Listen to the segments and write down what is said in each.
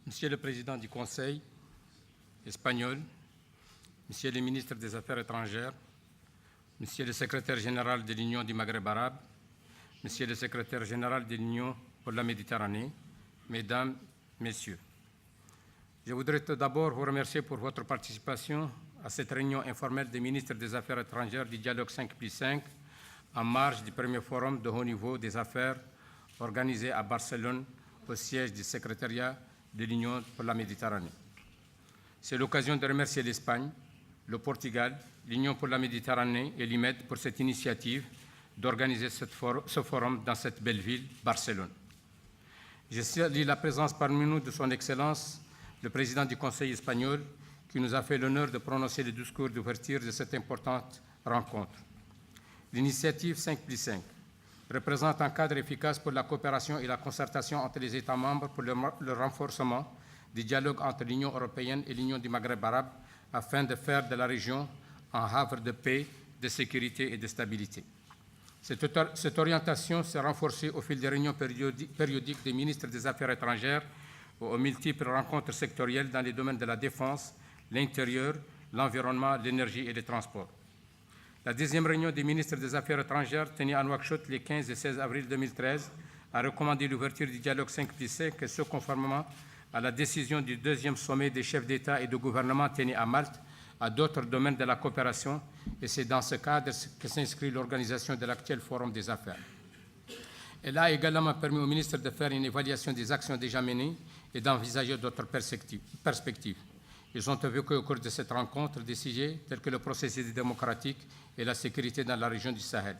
Monsieur le Président du Conseil espagnol, Monsieur le Ministre des Affaires étrangères, Monsieur le Secrétaire général de l'Union du Maghreb arabe, Monsieur le Secrétaire général de l'Union pour la Méditerranée, Mesdames, Messieurs, je voudrais tout d'abord vous remercier pour votre participation à cette réunion informelle des ministres des Affaires étrangères du dialogue 5+5 en marge du premier forum de haut niveau des affaires organisé à Barcelone au siège du secrétariat de l'Union pour la Méditerranée. C'est l'occasion de remercier l'Espagne, le Portugal, l'Union pour la Méditerranée et l'IMED pour cette initiative d'organiser ce forum dans cette belle ville, Barcelone. Je salue la présence parmi nous de son Excellence, le Président du Conseil espagnol, qui nous a fait l'honneur de prononcer le discours d'ouverture de cette importante rencontre. L'initiative 5+5 représente un cadre efficace pour la coopération et la concertation entre les États membres pour le renforcement du dialogue entre l'Union européenne et l'Union du Maghreb arabe afin de faire de la région un havre de paix, de sécurité et de stabilité. Cette orientation s'est renforcée au fil des réunions périodiques des ministres des Affaires étrangères aux multiples rencontres sectorielles dans les domaines de la défense, l'intérieur, l'environnement, l'énergie et les transports. La deuxième réunion des ministres des Affaires étrangères, tenue à Nouakchott les 15 et 16 avril 2013, a recommandé l'ouverture du dialogue 5+5, et ce conformément à la décision du deuxième sommet des chefs d'État et de gouvernement tenu à Malte à d'autres domaines de la coopération, et c'est dans ce cadre que s'inscrit l'organisation de l'actuel Forum des affaires. Elle a également permis aux ministres de faire une évaluation des actions déjà menées et d'envisager d'autres perspectives. Ils ont évoqué au cours de cette rencontre des sujets tels que le processus démocratique et la sécurité dans la région du Sahel.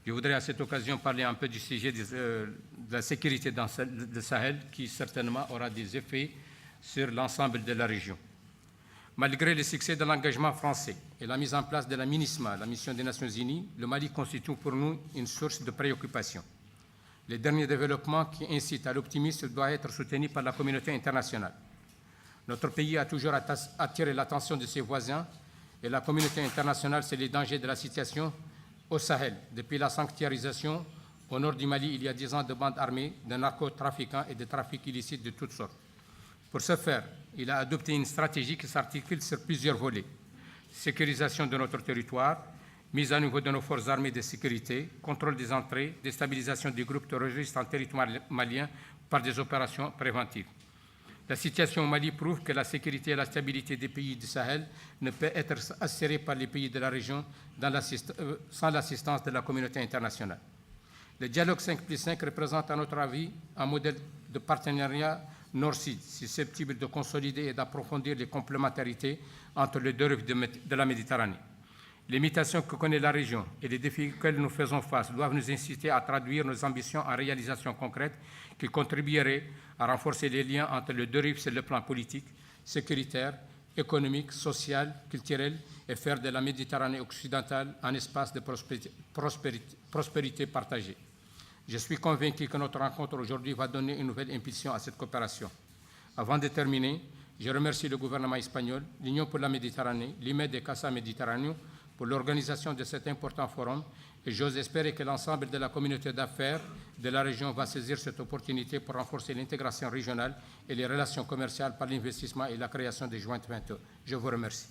Je voudrais à cette occasion parler un peu du sujet de la sécurité dans le Sahel, qui certainement aura des effets sur l'ensemble de la région. Malgré le succès de l'engagement français et la mise en place de la MINISMA, la mission des Nations Unies, le Mali constitue pour nous une source de préoccupation. Les derniers développements qui incitent à l'optimisme doivent être soutenus par la communauté internationale. Notre pays a toujours attiré l'attention de ses voisins et la communauté internationale sur les dangers de la situation au Sahel, depuis la sanctuarisation au nord du Mali il y a 10 ans de bandes armées, de narcotrafiquants et de trafics illicites de toutes sortes. Pour ce faire, il a adopté une stratégie qui s'articule sur plusieurs volets. Sécurisation de notre territoire, mise à niveau de nos forces armées de sécurité, contrôle des entrées, déstabilisation des groupes terroristes en territoire malien par des opérations préventives. La situation au Mali prouve que la sécurité et la stabilité des pays du Sahel ne peut être assurée par les pays de la région sans l'assistance de la communauté internationale. Le dialogue 5+5 représente, à notre avis, un modèle de partenariat Nord-Sud susceptible de consolider et d'approfondir les complémentarités entre les deux rives de la Méditerranée. Les mutations que connaît la région et les défis auxquels nous faisons face doivent nous inciter à traduire nos ambitions en réalisations concrètes qui contribueraient à renforcer les liens entre les deux rives sur le plan politique, sécuritaire, économique, social, culturel et faire de la Méditerranée occidentale un espace de prospérité partagée. Je suis convaincu que notre rencontre aujourd'hui va donner une nouvelle impulsion à cette coopération. Avant de terminer, je remercie le gouvernement espagnol, l'Union pour la Méditerranée, l'IMED et Casa Méditerranée pour l'organisation de cet important forum, et j'ose espérer que l'ensemble de la communauté d'affaires de la région va saisir cette opportunité pour renforcer l'intégration régionale et les relations commerciales par l'investissement et la création des joint ventures. Je vous remercie.